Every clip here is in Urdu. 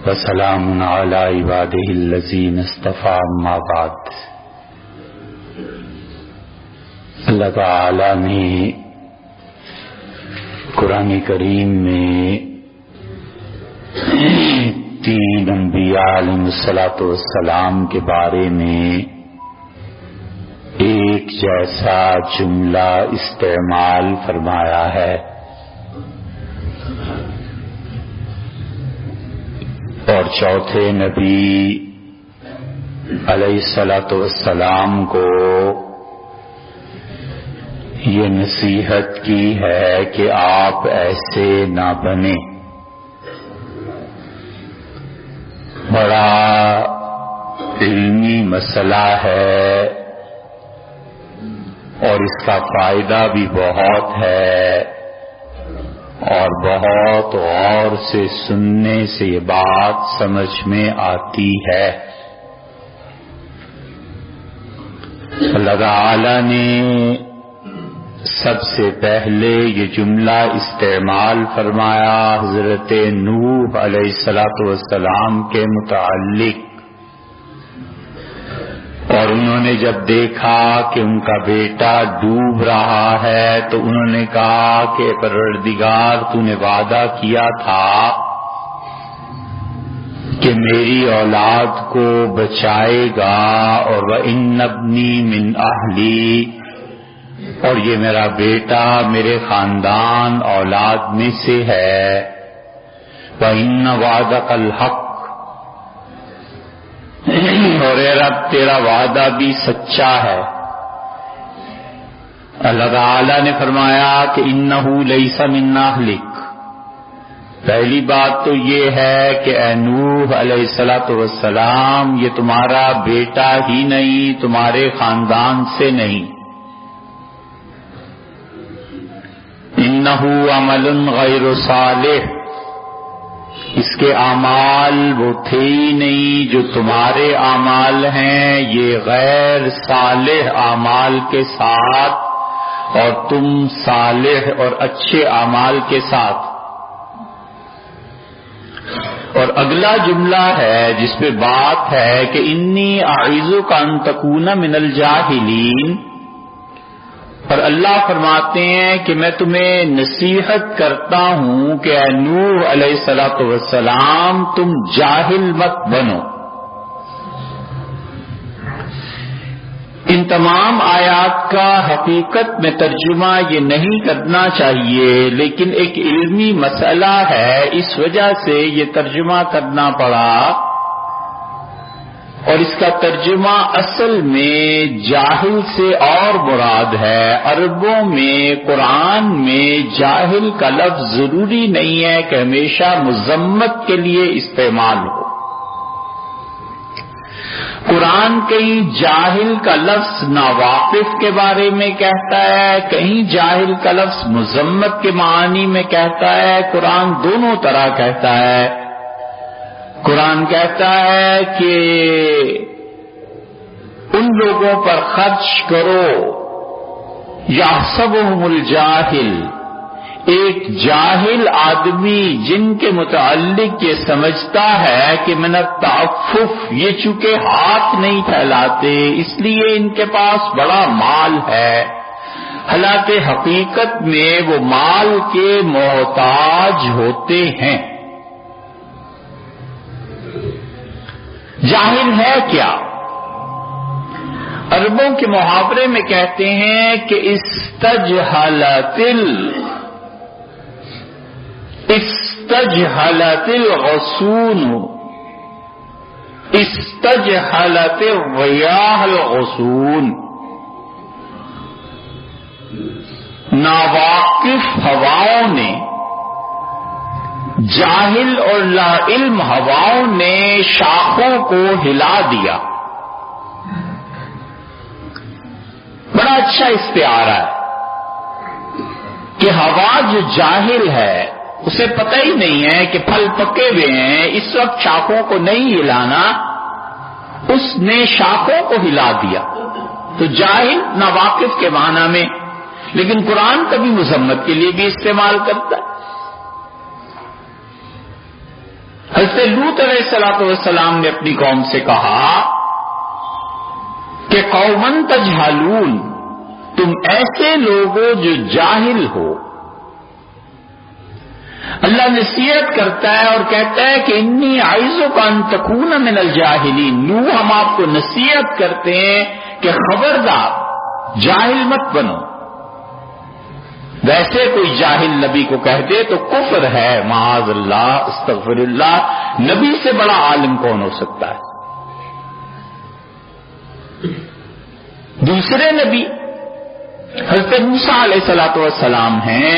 وسلام علی عبادہ الذین اصطفی اما بعد۔ اللہ تعالی نے قرآن کریم میں تین انبیاء علیہ الصلوۃ والسلام کے بارے میں ایک جیسا جملہ استعمال فرمایا ہے، اور چوتھے نبی علیہ الصلوۃ والسلام کو یہ نصیحت کی ہے کہ آپ ایسے نہ بنیں۔ بڑا علمی مسئلہ ہے اور اس کا فائدہ بھی بہت ہے، اور بہت غور سے سننے سے یہ بات سمجھ میں آتی ہے۔ اللہ تعالی نے سب سے پہلے یہ جملہ استعمال فرمایا حضرت نوح علیہ الصلوۃ والسلام کے متعلق، اور انہوں نے جب دیکھا کہ ان کا بیٹا ڈوب رہا ہے تو انہوں نے کہا کہ پروردگار تو نے وعدہ کیا تھا کہ میری اولاد کو بچائے گا، اور وَإِنَّ ابْنِي مِنْ أَهْلِي، اور یہ میرا بیٹا میرے خاندان اولاد میں سے ہے، وَإِنَّ وَعْدَكَ الْحَقُّ، اور اے رب تیرا وعدہ بھی سچا ہے۔ اللہ تعالی نے فرمایا کہ انہ لیس من اہلک، پہلی بات تو یہ ہے کہ اے نوح علیہ الصلوۃ والسلام، یہ تمہارا بیٹا ہی نہیں، تمہارے خاندان سے نہیں۔ انہ عمل غیر صالح، اس کے اعمال وہ تھے ہی نہیں جو تمہارے اعمال ہیں، یہ غیر صالح اعمال کے ساتھ اور تم صالح اور اچھے اعمال کے ساتھ۔ اور اگلا جملہ ہے جس پہ بات ہے کہ انی اعوذک ان تکون من الجاہلین، اور اللہ فرماتے ہیں کہ میں تمہیں نصیحت کرتا ہوں کہ اے نوح علیہ الصلوۃ والسلام تم جاہل مت بنو۔ ان تمام آیات کا حقیقت میں ترجمہ یہ نہیں کرنا چاہیے، لیکن ایک علمی مسئلہ ہے، اس وجہ سے یہ ترجمہ کرنا پڑا، اور اس کا ترجمہ اصل میں جاہل سے اور مراد ہے۔ عربوں میں قرآن میں جاہل کا لفظ ضروری نہیں ہے کہ ہمیشہ مذمت کے لیے استعمال ہو۔ قرآن کہیں جاہل کا لفظ ناواقف کے بارے میں کہتا ہے، کہیں جاہل کا لفظ مذمت کے معنی میں کہتا ہے، قرآن دونوں طرح کہتا ہے۔ قرآن کہتا ہے کہ ان لوگوں پر خرچ کرو یحسبہم الجاہل، ایک جاہل آدمی جن کے متعلق یہ سمجھتا ہے کہ من التعفف، یہ چونکہ ہاتھ نہیں پھیلاتے اس لیے ان کے پاس بڑا مال ہے، حالانکہ حقیقت میں وہ مال کے محتاج ہوتے ہیں۔ جاہل ہے کیا؟ عربوں کے محاورے میں کہتے ہیں کہ استجہلت الغصون، استجہلت الریاح الغصون، ناواقف ہواؤں نے، جاہل اور لا علم ہواؤں نے شاخوں کو ہلا دیا۔ بڑا اچھا استعارہ ہے کہ ہوا جو جاہل ہے اسے پتہ ہی نہیں ہے کہ پھل پکے ہوئے ہیں، اس وقت شاخوں کو نہیں ہلانا، اس نے شاخوں کو ہلا دیا، تو جاہل ناواقف کے معنی میں، لیکن قرآن کبھی مذمت کے لیے بھی استعمال کرتا ہے۔ حضرت لوط علیہ السلام نے اپنی قوم سے کہا کہ قومن تجہلون، تم ایسے لوگ ہو جو جاہل ہو۔ اللہ نصیحت کرتا ہے اور کہتا ہے کہ انی اعوذک ان تکون من الجاہلین۔ نوح ہم آپ کو نصیحت کرتے ہیں کہ خبردار جاہل مت بنو۔ ویسے کوئی جاہل نبی کو کہہ دے تو کفر ہے، معاذ اللہ، استغفر اللہ۔ نبی سے بڑا عالم کون ہو سکتا ہے؟ دوسرے نبی حضرت موسیٰ علیہ السلام ہیں،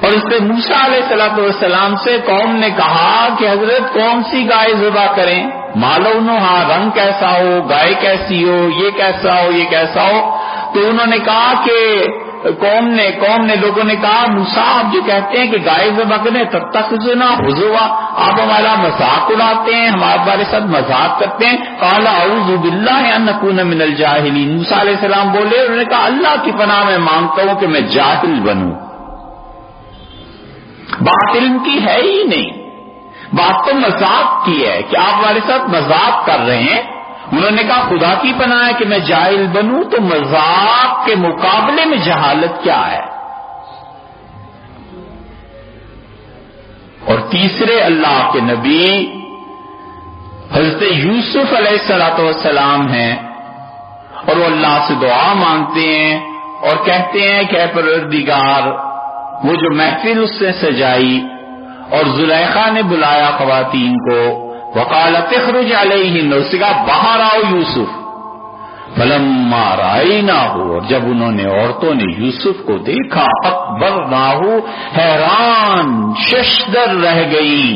اور حضرت موسیٰ علیہ السلام سے قوم نے کہا کہ حضرت کون سی گائے ذبح کریں؟ مالونہا، رنگ کیسا ہو، گائے کیسی ہو، یہ کیسا ہو، یہ کیسا ہو؟ تو انہوں نے کہا کہ قوم نے لوگوں نے کہا موسیٰ آپ جو کہتے ہیں کہ گائے ذبح کریں تتخذنا ہزوا، آپ ہمارا مذاق اڑاتے ہیں، ہمارے ساتھ مذاق کرتے ہیں۔ قال اعوذ باللہ ان اکون من الجاہلین۔ موسیٰ علیہ السلام بولے، انہوں نے کہا اللہ کی پناہ میں مانگتا ہوں کہ میں جاہل بنوں۔ بات علم کی ہے ہی نہیں، بات تو مذاق کی ہے کہ آپ ہمارے ساتھ مذاق کر رہے ہیں۔ انہوں نے کہا خدا کی پناہ ہے کہ میں جاہل بنوں، تو مذاق کے مقابلے میں جہالت کیا ہے؟ اور تیسرے اللہ کے نبی حضرت یوسف علیہ السلام ہیں، اور وہ اللہ سے دعا مانگتے ہیں اور کہتے ہیں کہ اے پروردگار، وہ جو محفل اس سے سجائی اور زلیخا نے بلایا خواتین کو، وقالت اخرج علیہن، اس سے کہا باہر آؤ یوسف، فلما رأیناہ، اور جب انہوں نے عورتوں نے یوسف کو دیکھا، اکبرناہ، حیران ششدر رہ گئی،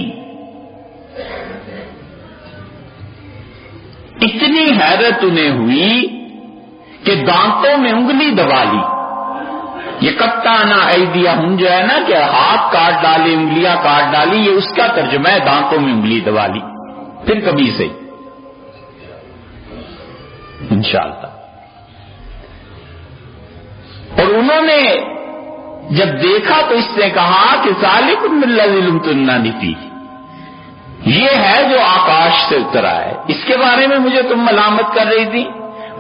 اتنی حیرت انہیں ہوئی کہ دانتوں میں انگلی دبا لی۔ یہ قطعنا ایدیہم جو ہے نا کہ ہاتھ کاٹ ڈالے، انگلیاں کاٹ ڈالی، یہ اس کا ترجمہ ہے دانتوں میں انگلی دبا لی۔ پھر کبھی سے انشاءاللہ۔ اور انہوں نے جب دیکھا تو اس نے کہا کہ ذالکم الذی لمتننی فیہ، یہ ہے جو آکاش سے اترا ہے، اس کے بارے میں مجھے تم ملامت کر رہی تھی۔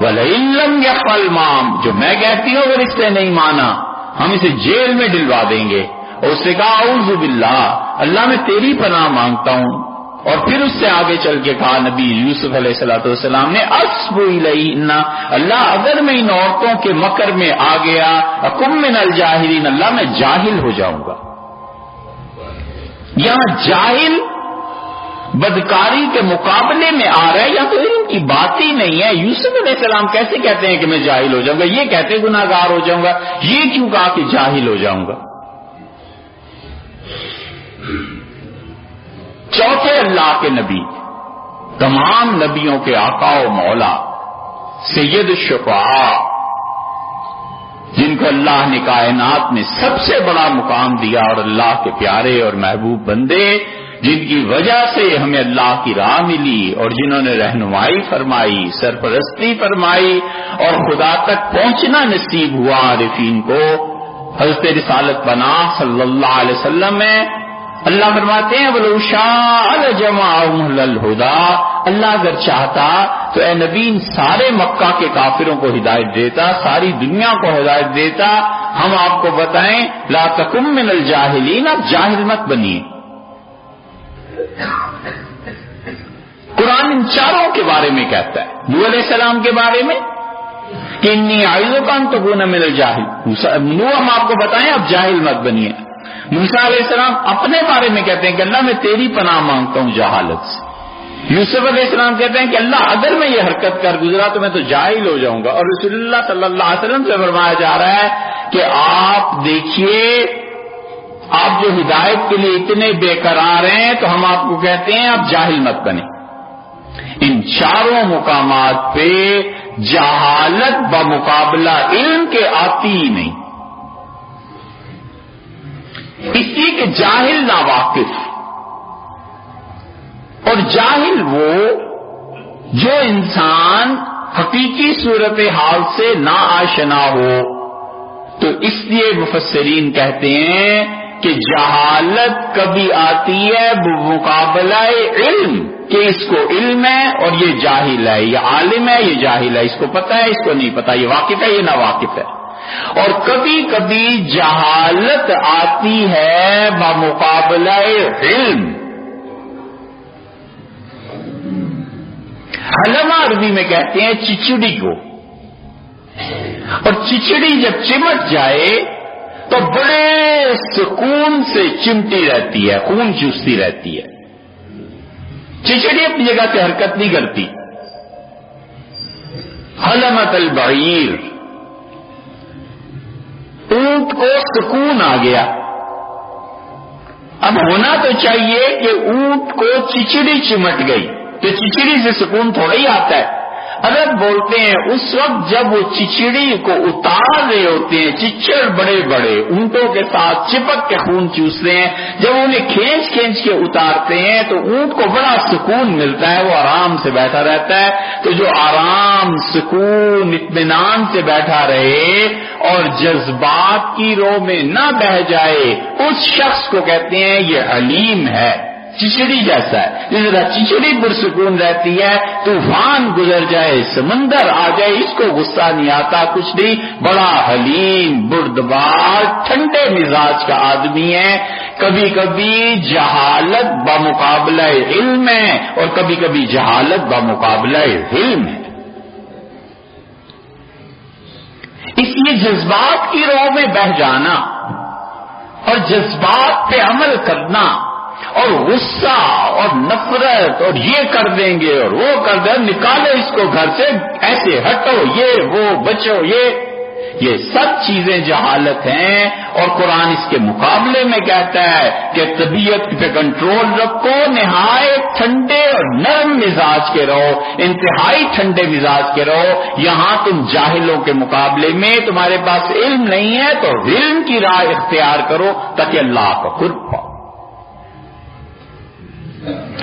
وَلَئِن لَّمْ يَفْعَلْ مَا، جو میں کہتی ہوں اگر اس نے نہیں مانا ہم اسے جیل میں ڈلوا دیں گے۔ اور اس نے کہا اعوذ باللہ، اللہ میں تیری پناہ مانگتا ہوں۔ اور پھر اس سے آگے چل کے کہا نبی یوسف علیہ السلام نے اصب الیہن، اللہ اگر میں ان عورتوں کے مکر میں آ گیا، اکم من الجاہلین، اللہ میں جاہل ہو جاؤں گا۔ یہاں جاہل بدکاری کے مقابلے میں آ رہا ہے، یا تو علم کی بات ہی نہیں ہے۔ یوسف علیہ السلام کیسے کہتے ہیں کہ میں جاہل ہو جاؤں گا؟ یہ کہتے گناہگار ہو جاؤں گا، یہ کیوں کہا کہ جاہل ہو جاؤں گا؟ چوتھے اللہ کے نبی، تمام نبیوں کے آقا و مولا، سید الشفعاء، جن کو اللہ نے کائنات میں سب سے بڑا مقام دیا، اور اللہ کے پیارے اور محبوب بندے جن کی وجہ سے ہمیں اللہ کی راہ ملی، اور جنہوں نے رہنمائی فرمائی، سرپرستی فرمائی، اور خدا تک پہنچنا نصیب ہوا عارفین کو، حضرت رسالت پناہ صلی اللہ علیہ وسلم میں اللہ فرماتے ہیں وَلَوْ شَاءَ لَجَمَعَهُمْ عَلَى الْهُدَىٰ، اللہ اگر چاہتا تو اے نبی ان سارے مکہ کے کافروں کو ہدایت دیتا، ساری دنیا کو ہدایت دیتا۔ ہم آپ کو بتائیں لا تکن من الجاہلین، آپ جاہل مت بنیے۔ قرآن ان چاروں کے بارے میں کہتا ہے، نوح علیہ السلام کے بارے میں کہ انی اعوذک ان تکون من الجاہل، نوح ہم آپ کو بتائیں آپ جاہل مت بنیے۔ موسیٰ علیہ السلام اپنے بارے میں کہتے ہیں کہ اللہ میں تیری پناہ مانگتا ہوں جہالت سے۔ یوسف علیہ السلام کہتے ہیں کہ اللہ اگر میں یہ حرکت کر گزرا تو میں تو جاہل ہو جاؤں گا۔ اور رسول اللہ صلی اللہ علیہ وسلم سے فرمایا جا رہا ہے کہ آپ دیکھیے، آپ جو ہدایت کے لیے اتنے بے قرار ہیں تو ہم آپ کو کہتے ہیں آپ جاہل مت بنیں۔ ان چاروں مقامات پہ جہالت بمقابلہ علم کے آتی ہی نہیں، اس لیے کہ جاہل ناواقف، اور جاہل وہ جو انسان حقیقی صورتحال سے نا آشنا ہو۔ تو اس لیے مفسرین کہتے ہیں کہ جہالت کبھی آتی ہے بمقابلہ علم، کہ اس کو علم ہے اور یہ جاہل ہے، یہ عالم ہے یہ جاہل ہے، اس کو پتہ ہے اس کو نہیں پتہ، یہ واقف ہے یہ ناواقف ہے۔ اور کبھی کبھی جہالت آتی ہے بمقابلہ علم۔ حلمہ عربی میں کہتے ہیں چچڑی کو، اور چچڑی جب چمٹ جائے تو بڑے سکون سے چمٹی رہتی ہے، خون چوستی رہتی ہے۔ چچڑی اپنی جگہ سے حرکت نہیں کرتی۔ حلمت البعیر، اونٹ کو سکون آ گیا۔ اب ہونا تو چاہیے کہ اونٹ کو چچڑی چمٹ گئی، تو چچڑی سے سکون تھوڑا ہی آتا ہے۔ عرب بولتے ہیں اس وقت جب وہ چچڑی کو اتار رہے ہوتے ہیں، چچڑ بڑے بڑے اونٹوں کے ساتھ چپک کے خون چوستے ہیں، جب انہیں کھینچ کھینچ کے اتارتے ہیں تو اونٹ کو بڑا سکون ملتا ہے، وہ آرام سے بیٹھا رہتا ہے۔ تو جو آرام، سکون، اطمینان سے بیٹھا رہے اور جذبات کی رو میں نہ بہہ جائے، اس شخص کو کہتے ہیں یہ حلیم ہے۔ چچڑی جیسا ہے، جس طرح چچڑی پرسکون رہتی ہے، طوفان گزر جائے، سمندر آ جائے، اس کو غصہ نہیں آتا، کچھ نہیں، بڑا حلیم، بردبار، ٹھنڈے مزاج کا آدمی ہے۔ کبھی کبھی جہالت بمقابلہ علم ہے اور کبھی کبھی جہالت بمقابلہ علم ہے۔ اس لیے جذبات کی راہ میں بہہ جانا اور جذبات پہ عمل کرنا اور غصہ اور نفرت اور یہ کر دیں گے اور وہ کر دیں، نکالو اس کو گھر سے، ایسے ہٹو، یہ وہ بچو، یہ سب چیزیں جہالت ہیں۔ اور قرآن اس کے مقابلے میں کہتا ہے کہ طبیعت پہ کنٹرول رکھو، نہایت ٹھنڈے اور نرم مزاج کے رہو، انتہائی ٹھنڈے مزاج کے رہو۔ یہاں تم جاہلوں کے مقابلے میں تمہارے پاس علم نہیں ہے تو علم کی راہ اختیار کرو تاکہ اللہ کا قرب پاؤ۔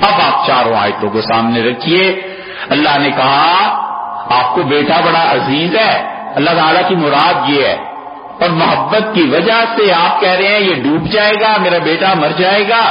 اب آپ چاروں آیتوں کو سامنے رکھیے۔ اللہ نے کہا آپ کو بیٹا بڑا عزیز ہے، اللہ تعالیٰ کی مراد یہ ہے، اور محبت کی وجہ سے آپ کہہ رہے ہیں یہ ڈوب جائے گا، میرا بیٹا مر جائے گا،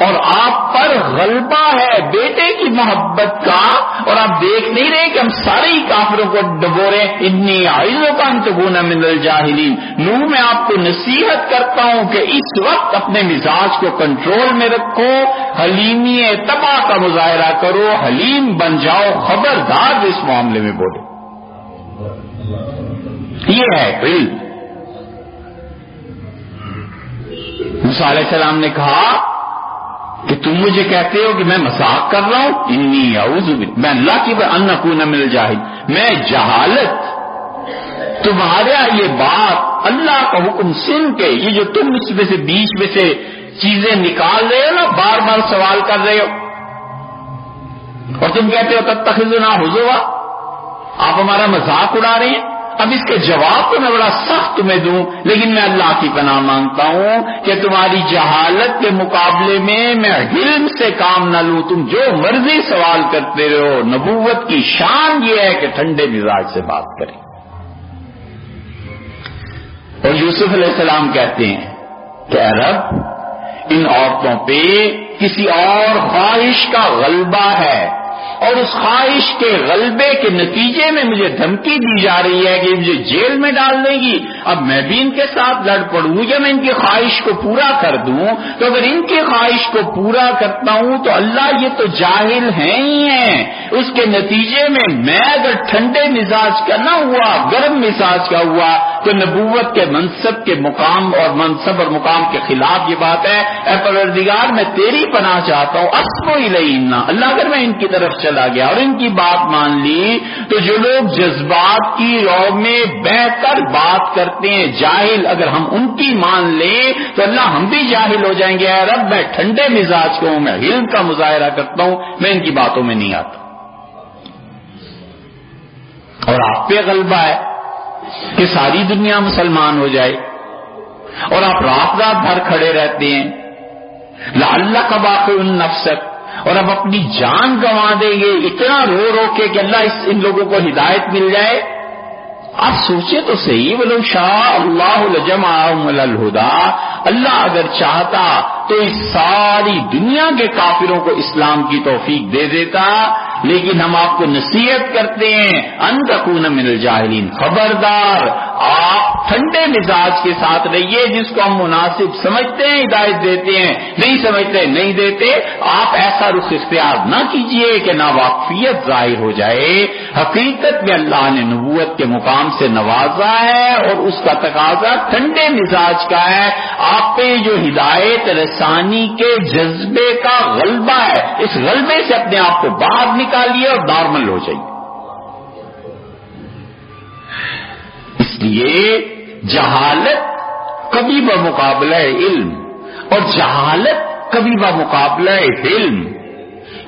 اور آپ پر غلبہ ہے بیٹے کی محبت کا، اور آپ دیکھ نہیں رہے کہ ہم سارے ہی کافروں کو ڈبو رہے ہیں۔ انی اعظک ان تکون من الجاہلین، نو میں آپ کو نصیحت کرتا ہوں کہ اس وقت اپنے مزاج کو کنٹرول میں رکھو، حلیمی تباہ کا مظاہرہ کرو، حلیم بن جاؤ، خبردار اس معاملے میں بولو۔ یہ ہے علم۔ موسیٰ علیہ السلام نے کہا کہ تم مجھے کہتے ہو کہ میں مذاق کر رہا ہوں، انی اعوذ باللہ، میں اللہ کی ان اکون من الجاہل، میں جہالت تمہارے یہ بات اللہ کا حکم سن کے، یہ جو تم اس میں سے بیچ میں سے چیزیں نکال رہے ہو نا، بار بار سوال کر رہے ہو، اور تم کہتے ہو تتخذنا ہزوا، آپ ہمارا مذاق اڑا رہے ہیں۔ اب اس کے جواب تو میں بڑا سخت تمہیں دوں، لیکن میں اللہ کی پناہ مانگتا ہوں کہ تمہاری جہالت کے مقابلے میں علم سے کام نہ لوں، تم جو مرضی سوال کرتے رہو۔ نبوت کی شان یہ ہے کہ ٹھنڈے مزاج سے بات کریں۔ اور یوسف علیہ السلام کہتے ہیں کہ اے رب، ان عورتوں پہ کسی اور خواہش کا غلبہ ہے، اور اس خواہش کے غلبے کے نتیجے میں مجھے دھمکی دی جا رہی ہے کہ مجھے جیل میں ڈال دے گی۔ اب میں بھی ان کے ساتھ لڑ پڑوں یا میں ان کی خواہش کو پورا کر دوں؟ تو اگر ان کی خواہش کو پورا کرتا ہوں تو اللہ یہ تو جاہل ہیں ہی ہیں، اس کے نتیجے میں اگر ٹھنڈے مزاج کا نہ ہوا، گرم مزاج کا ہوا، تو نبوت کے منصب کے مقام اور منصب اور مقام کے خلاف یہ بات ہے۔ اے پروردگار، میں تیری پناہ چاہتا ہوں، اسمو الینا، اللہ اگر میں ان کی طرف چلا گیا اور ان کی بات مان لی تو جو لوگ جذبات کی راہ میں بہ کر بات کرتے ہیں جاہل، اگر ہم ان کی مان لیں تو اللہ ہم بھی جاہل ہو جائیں گے۔ اے رب، میں ٹھنڈے مزاج کا ہوں، میں علم کا مظاہرہ کرتا ہوں، میں ان کی باتوں میں نہیں آتا۔ اور آپ پہ غلبہ ہے کہ ساری دنیا مسلمان ہو جائے، اور آپ رات رات بھر کھڑے رہتے ہیں، لعلک باخع نفسک، اور اب اپنی جان گنوا دیں گے اتنا رو رو کے کہ اللہ ان لوگوں کو ہدایت مل جائے۔ آپ سوچیں تو صحیح، ولو شاء اللہ لجمعهم علی الہدی، اللہ اگر چاہتا تو اس ساری دنیا کے کافروں کو اسلام کی توفیق دے دیتا، لیکن ہم آپ کو نصیحت کرتے ہیں ان تکون من الجاہلین، خبردار آپ ٹھنڈے مزاج کے ساتھ رہیے، جس کو ہم مناسب سمجھتے ہیں ہدایت دیتے ہیں، نہیں سمجھتے نہیں دیتے۔ آپ ایسا رخ اختیار نہ کیجئے کہ ناواقفیت ظاہر ہو جائے۔ حقیقت میں اللہ نے نبوت کے مقام سے نوازا ہے اور اس کا تقاضا ٹھنڈے مزاج کا ہے۔ آپ پہ جو ہدایت رسانی کے جذبے کا غلبہ ہے، اس غلبے سے اپنے آپ کو باہر نکالیے اور نارمل ہو جائیے۔ اس لیے جہالت کبھی بمقابلہ علم اور جہالت کبھی بمقابلہ علم۔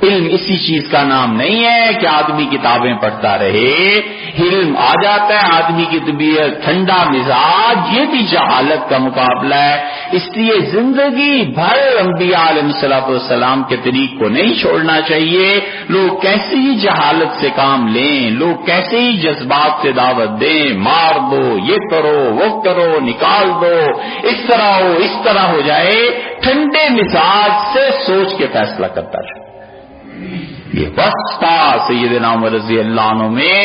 علم اسی چیز کا نام نہیں ہے کہ آدمی کتابیں پڑھتا رہے، علم آ جاتا ہے آدمی کی طبیعت ٹھنڈا مزاج، یہ بھی جہالت کا مقابلہ ہے۔ اس لیے زندگی بھر انبیاء علیہ السلام کے طریق کو نہیں چھوڑنا چاہیے۔ لوگ کیسے ہی جہالت سے کام لیں، لوگ کیسے ہی جذبات سے دعوت دیں، مار دو، یہ کرو وہ کرو، نکال دو، اس طرح ہو اس طرح ہو جائے، ٹھنڈے مزاج سے سوچ کے فیصلہ کرتا رہے۔ یہ بس تھا سیدنا عمر رضی اللہ عنہ میں،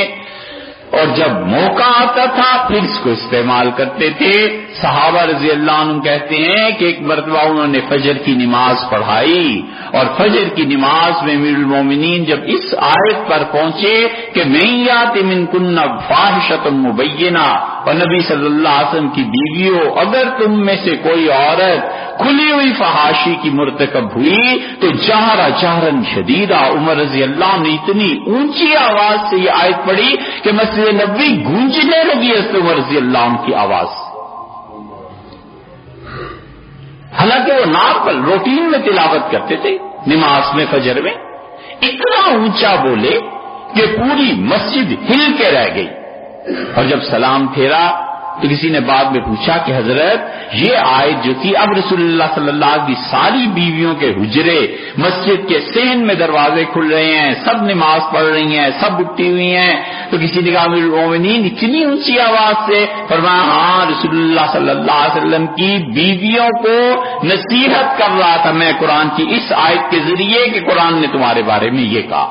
اور جب موقع آتا تھا پھر اس کو استعمال کرتے تھے۔ صحابہ رضی اللہ عنہ کہتے ہیں کہ ایک مرتبہ انہوں نے فجر کی نماز پڑھائی، اور فجر کی نماز میں امیر المومنین جب اس آیت پر پہنچے کہ من یات منکن فاحشۃ مبینہ، اور نبی صلی اللہ علیہ وسلم کی بیویوں، اگر تم میں سے کوئی عورت کھلی ہوئی فحاشی کی مرتکب ہوئی تو جہرن شدیدہ، عمر رضی اللہ نے اتنی اونچی آواز سے یہ آیت پڑھی کہ مسجد نبوی گونجنے لگی حضرت عمر رضی اللہ عنہ کی آواز۔ حالانکہ وہ نارمل روٹین میں تلاوت کرتے تھے نماز میں فجر میں، اتنا اونچا بولے کہ پوری مسجد ہل کے رہ گئی۔ اور جب سلام پھیرا تو کسی نے بعد میں پوچھا کہ حضرت یہ آیت جو تھی، اب رسول اللہ صلی اللہ علیہ وسلم کی ساری بیویوں کے حجرے مسجد کے صحن میں دروازے کھل رہے ہیں، سب نماز پڑھ رہی ہیں، سب اٹھی ہوئی ہیں، تو کسی نے کہا امیر المومنین اتنی اونچی آواز سے؟ فرمایا ہاں، رسول اللہ صلی اللہ علیہ وسلم کی بیویوں کو نصیحت کر رہا تھا میں قرآن کی اس آیت کے ذریعے کہ قرآن نے تمہارے بارے میں یہ کہا۔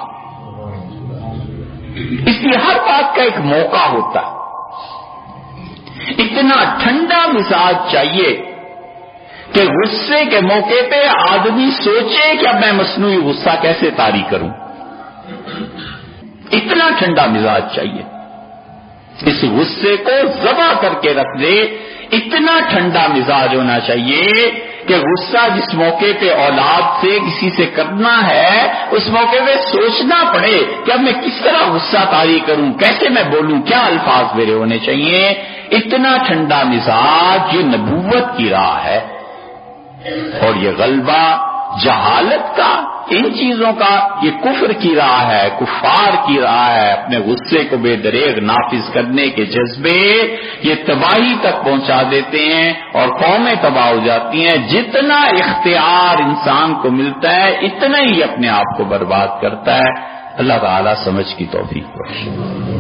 اس لیے ہر بات کا ایک موقع ہوتا ہے۔ اتنا ٹھنڈا مزاج چاہیے کہ غصے کے موقع پہ آدمی سوچے کہ اب میں مصنوعی غصہ کیسے طاری کروں۔ اتنا ٹھنڈا مزاج چاہیے، اس غصے کو ذبح کر کے رکھ دے۔ اتنا ٹھنڈا مزاج ہونا چاہیے کہ غصہ جس موقع پہ اولاد سے کسی سے کرنا ہے، اس موقع پہ سوچنا پڑے کہ اب میں کس طرح غصہ طاری کروں، کیسے میں بولوں، کیا الفاظ میرے ہونے چاہیے۔ اتنا ٹھنڈا مزاج یہ نبوت کی راہ ہے، اور یہ غلبہ جہالت کا، ان چیزوں کا، یہ کفر کی راہ ہے، کفار کی راہ ہے۔ اپنے غصے کو بے دریغ نافذ کرنے کے جذبے یہ تباہی تک پہنچا دیتے ہیں اور قومیں تباہ ہو جاتی ہیں۔ جتنا اختیار انسان کو ملتا ہے اتنا ہی اپنے آپ کو برباد کرتا ہے۔ اللہ تعالیٰ سمجھ کی توفیق بخشے۔